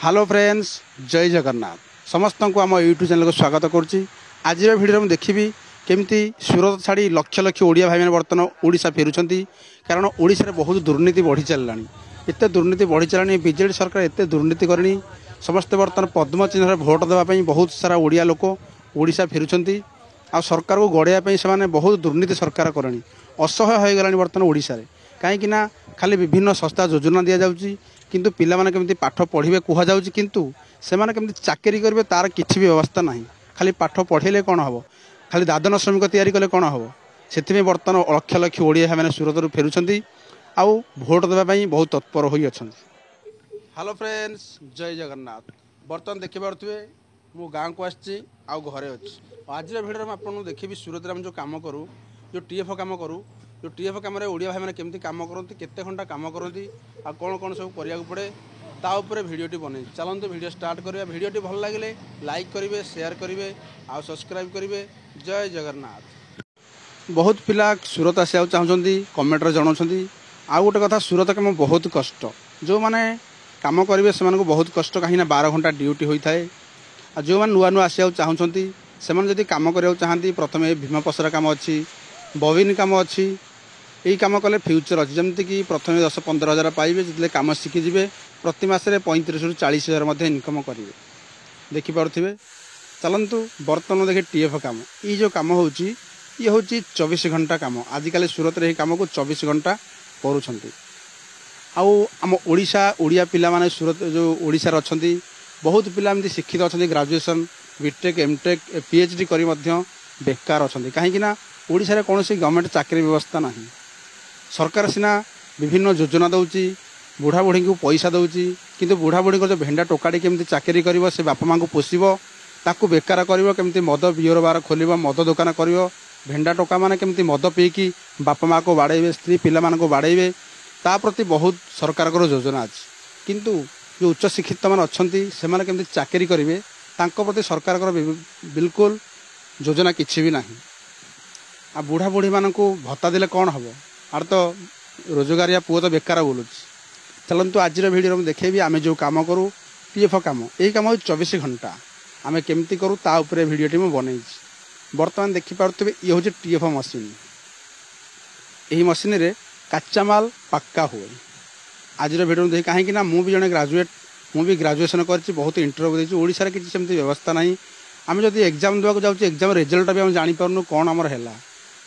Hello friends, जय जगन्नाथ। समस्त को आम यूट्यूब चैनल को स्वागत करुच्ची। आज भिडियो में देखी केमती सूरत छाड़ी लक्ष लक्ष ओडिया भाई मैंने बर्तमान ओडिशा फेरुंट, कारण ओडिशा बहुत दुर्नीति बढ़ी चलला। एत दुर्नीति बढ़ी चलानी, बीजेडी सरकार एत दुर्नीति करनी। समस्ते बर्तमान पद्म चिन्ह भोट देवाई बहुत सारा ओडिया लोक ओडिशा फेरुंट। आ सरकार को गड़ाई से बहुत दुर्नीति सरकार करनी। असह्य हो गलानी बर्तमान ओडिशा रे। कहीं खाली विभिन्न संस्था योजना दि जाऊँगी, किंतु पिला माने केमती पाठ पढ़िबे कुहा जाउची, किंतु से माने केमती चाकरी करिवे तार किछि भी व्यवस्था नाही। खाली पाठ पढ़िले कौन हम, खाली दादन श्रमिक तैयारी कले कौन हम। से बर्तमान लक्ष लक्ष ओडिया मैंने सूरत फेरुंट आउ भोट देवाई बहुत तत्पर होई अछंती। हेलो फ्रेंड्स, जय जगन्नाथ। बर्तमान देखि पारुथिबे मु गाँव को आछि आउ घरे अछि। आज भिडियो में आपको देखी सूरत में जो काम करूँ, जो टीएफ काम करूँ, जो टीएफ कम ओडिया भाई मैंने केमती काम करती, केते घंटा काम करती, आ कौन कौन सब करिया पड़े ता उपरे भिडियोटी बने। चलते भिडियो स्टार्ट करिया। भिडियोटी भल लगे लाइक करेंगे, शेयर करेंगे, आ सब्सक्राइब करेंगे। जय जगन्नाथ। बहुत पिला सूरत आसा चाहते, कमेंट जनाऊँ। आउ गोटे कथा, सूरत कम बहुत कष्ट। जो मैंने काम करेंगे से बहुत कष्ट, कहीं 12 घंटा ड्यूटी होता है। आ जो मैंने नुआ नुआ आसा चाहते से जब कम करा चाहती, प्रथम भीम पसरा काम अच्छी, बबिन काम अच्छी, यही कम कले फ्यूचर अच्छी। जमीक प्रथम 10-15 हजार पाइबे, जितने कम शिखिजे प्रति मसरे 35 ରୁ 40 हजार इनकम करेंगे। देखिपे चलतु बर्तमान देखे टीएफ काम। ये जो कम हो 24 घंटा कम। आजिकल सूरत में कम को 24 घंटा करुँच। आम ओडिशा ओडिया पिला माने सूरत जो ओडिशा अच्छा बहुत पिला एमती शिक्षित अच्छा, ग्रेजुएशन बीटेक एमटेक पीएचडी करी बेकार अच्छा। कहीं ओडिशा रे कौन गवर्नमेंट चाकरी व्यवस्था ना। सरकार सिना विभिन्न योजना दौची, बुढ़ा बुढ़ी को पैसा दौची, किंतु बुढ़ा बुढ़ी जो भेंडा टोकाड़ी केमती चाकरी करिवो, से बापा माँ को पोषिबो, ताकू बेकार करिवो, केमती मद बियर बार खोलिबो, मद दुकान करिवो। भेंडा टोका माने केमती मद पीकी बापा माँ को बाड़ेबे, स्त्री पिला मान को बाड़ेबे, ता प्रति बहुत सरकार को योजना अच्छी। किंतु जो उच्च शिक्षित मान अच्छी से केमती चाकरी करेंगे, तांको प्रति सरकार को बिल्कुल योजना किछि भी नहीं। आ बुढ़ा बुढ़ी मान को भत्ता दिले कौन हम, आर तो रोजगारिया पुओ तो बेकार बोलूँ। चलतु आज भिडियो में देखेबी आम जो कम करूँ पीएफ कम। यही कम 24 घंटा आम केमती करूँ ता उपरे भिडियोटी में बनई। बर्तमान देखिपे ये हूँ टीएफ मशीन। यही मशीन रे कच्चा माल पक्का हुए। आज भिडियो देख कहीं मुझे भी जड़े ग्राजुएट, मुझे ग्राजुएशन कर बहुत इंटरव्यू देती। ओडिशा रे किसी सेमती व्यवस्था नहीं। आम जब एग्जाम देवाक जाऊँ, एग्जाम रिजल्ट भी आम जापारू कौन आमर है,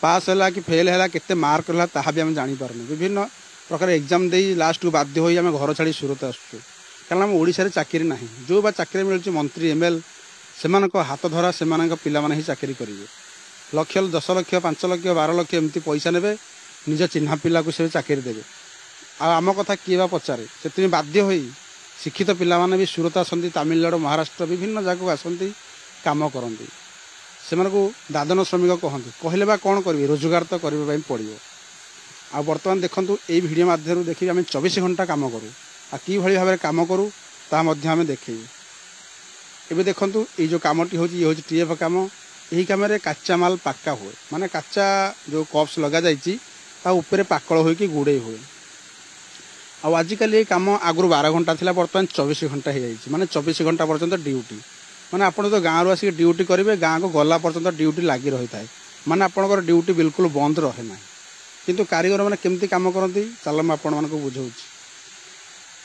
पास है कि फेल है, केते मार्क रहा ताहा भी आम जापारूँ। विभिन्न प्रकार एग्जाम दे लास्ट को बाध्य हो आम घर छाड़ी सूरत आसुँ, कारण आम ओडिशा रे चाकरी ना। जो बा चाकरी मिलूँ मंत्री एमएल से हाथ धरा से पिला ही चाकरी करेंगे। लक्ष 10 लाख 5 लाख 12 लाख एमती पैसा ने निज चिन्हा पिला को से चाकरी देवे। आम कथा किए पचारे, से बाध्य हो शिक्षित पिला माने भी सूरत आसती, तमिलनाडु महाराष्ट्र विभिन्न जगह आसती काम करती। से दादन श्रमिक कहते, कहले बा कौन करेंगे, रोजगार तो करने पड़ो। आ बर्तमान देखूँ ये भिडियो मध्यम देखिए आम 24 घंटा काम करूँ, कि भाई भाव कम करूँ ता देखे। एबे देखूँ ये जो कमटी हो टीएफ कम। यही कम कच्चा माल पक्का हुए, माने कच्चा जो कप्स लगा जापर पाकल हो गुड़े हुए। आजिकल ये कम आगु 12 घंटा था, बर्तमान 24 घंटा हो जाए, माने 24 घंटा पर्यंत ड्यूटी। माने आपन तो गाँव आसिक ड्यूटी करेंगे, गाँव को गला पर्यंत ड्यूटी लगी रही है, माने आपंकर ड्यूटी बिल्कुल बंद रहे ना। किंतु कारीगर मैंने केमती काम करती चल मैं आपण को बुझाऊँ।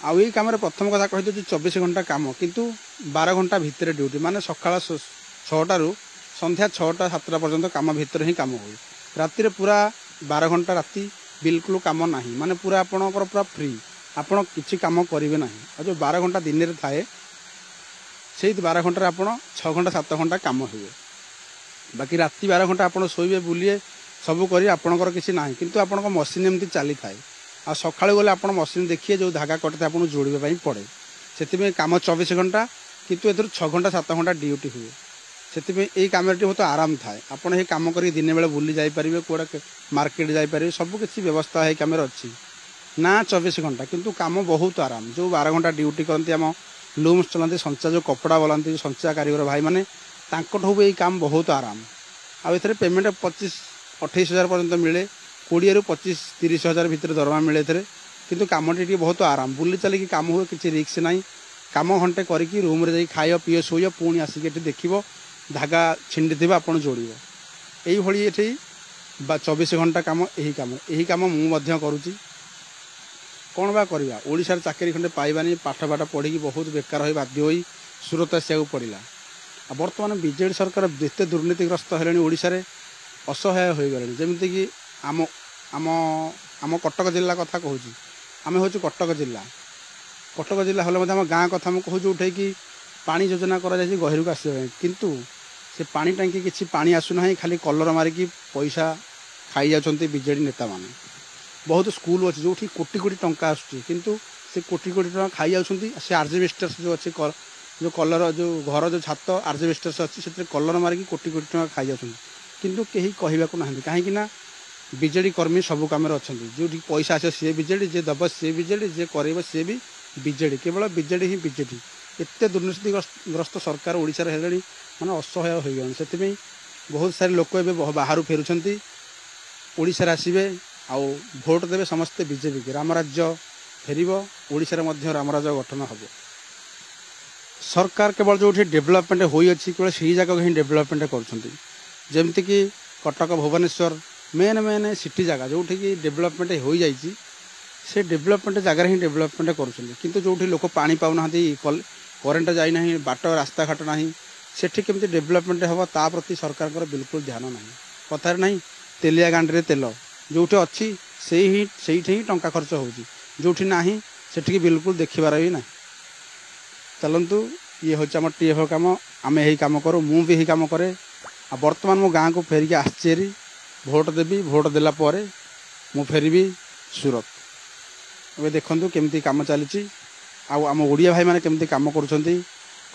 आउ यही कम प्रथम कथा कही 24 घंटा काम, किंतु 12 घंटा भितर ड्यूटी, माने सकाळ 6टा ରୁ संध्या 6टा 7टा पर्यंत काम भितर ही काम हुए। राति पूरा 12 घंटा राति बिल्कुल काम ना, माने पूरा आपणकर पूरा फ्री, आपण किसी काम करेंगे ना। और जो 12 घंटा दिन में थाए से 12 घंटे आप 6 घंटा 7 घंटा काम हुए। बाकी राति 12 घंटा आप शोबे बुलिए सबू कर आपणकर किसी ना, किंतु आपण मशीन एमती चली थाए। आ सका गले आप मशीन देखिए जो धागा कटे आपको जोड़ाई पड़े, से कम 24 घंटा, किंतु ए 6 घंटा 7 घंटा ड्यूटी हुए। से यही कम बहुत आराम थाए, आपड़ ये कम कर दिन बेले बुली जापर, कौड़ा मार्केट जापर, सबकि व्यवस्था है कम अच्छी ना। 24 घंटा किंतु काम बहुत आराम। जो 12 घंटा ड्यूटी करती आम लूम्स चलाते, संचा जो कपड़ा बोलाती संचा कारीगर भाई मैंने यही काम बहुत आराम। आउ ए पेमेंट 25-28 हजार पर्यंत मिले, 20 ରୁ 25-30 हजार भितर दरमा मिले। किंतु कामटी बहुत आराम, बुली चलिए काम हुए, किसी रिक्स ना। काम घंटे करिकी रूम रे खाइब पीओ शोइब पुणी आसिक ये देखिए धागा छिंडी थे आपण जोड़ यही ये 24 घंटा काम यही काम मुझे करुँची कौन बा करवा ओडिशार चाकरी खंडे पाइबानी पाठ पढ़ी बहुत बेकार हो बाध्य हो सूरत आसको पड़ा बर्तमान बीजेडी सरकार जिते दुर्नीतिग्रस्त है ओडिशारे असहाय हो गले जमीक आम आम आम कटक जिला कथा कहूँ आम हूँ कटक जिला हेल्ले आम गाँ कथा मुझे कहूँ उठे कि पानी योजना कर गहिर को आसवा किंतु से पानी टांकी किसी पानी आसुना खाली कलर मारिकी पैसा खाई जाती बीजेडी नेता माने बहुत स्कूल अच्छे जो कोटी कोटी टंका आसुची किंतु से कोटी कोटी टंका खाई जाती से आरजेवेस्टर्स जो अच्छे जो कलर जो घर जो छात आरजेवेस्टर्स अच्छी से कलर मारिकी कोटी कोटी टंका खाई जाती किंतु कहीं कहवाक ना कहीं बीजेडी कर्मी सब कम अच्छा जो पैसा आस सी बीजेडी जे दब सी बीजेडी जे कर सी भी बीजेडी केवल बीजेडी ही बीजेडी एत दुर्नीतिग्रस्त सरकार ओडिशा रे माने असहाय हो गए से बहुत सारे लोक बाहर फेरुंट ओडिशा आसवे आउ भोट देवे समस्ते बीजेपी के रामराज्य फेर ओडिशा रे रामराज्य गठन हम सरकार केवल जो डेभलपमेंट होई केवल से जगह ही डेभलपमेंट करमती कि Cuttack Bhubaneswar main main city जगह जो डेभलपमेंट हो जाइए से डेभलपमेंट जगार ही डेभलपमेंट करूँ जो लोक पानी पाऊना करेन्ट जाइना बाट रास्ता घाट ना सेठी केमती डेभलपमेंट हम ता प्रति सरकार बिल्कुल ध्यान ना कथार ना तेलिया गांडी तेल जो अच्छी से ही टंका खर्च हो ना से बिल्कुल देखबार भी ना चलतु ये हूँ आम टीएफ कम आम यही कम करूँ मु भी यही कम कै आ बर्तमान मो गाँव को फेरिकी आसचेरी भोट देवी भोट देला परे मु फेरबी सूरत ए देखु केमती काम चली आम ओडिया भाई मैंने केमती काम करुँच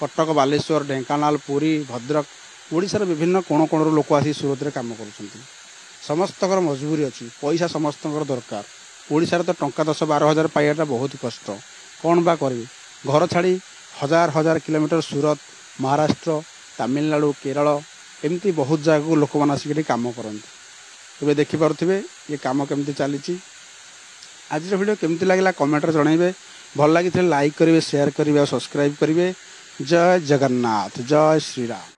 कटक बालेश्वर ढेंकानाल पुरी भद्रक ओडिशार विभिन्न कोण कोण लोक आसी सूरत रे काम करुँच समस्तर मजबूरी अच्छी पैसा समस्त दरकार ओडिशार तो टंका 10-12 हजार पाइबाटा बहुत कष्ट कौन बा करी घर छाड़ी हजार हजार किलोमीटर सूरत महाराष्ट्र तमिलनाडु केरल एमती बहुत जगह लोक मैंने आसिक काम करते ए देखिपे ये काम केमती चली आज वीडियो केमती लगे कमेंट जनइबे भल लगी लाइक करेंगे शेयर करेंगे और सब्सक्राइब करेंगे जय जगन्नाथ जय श्री राम।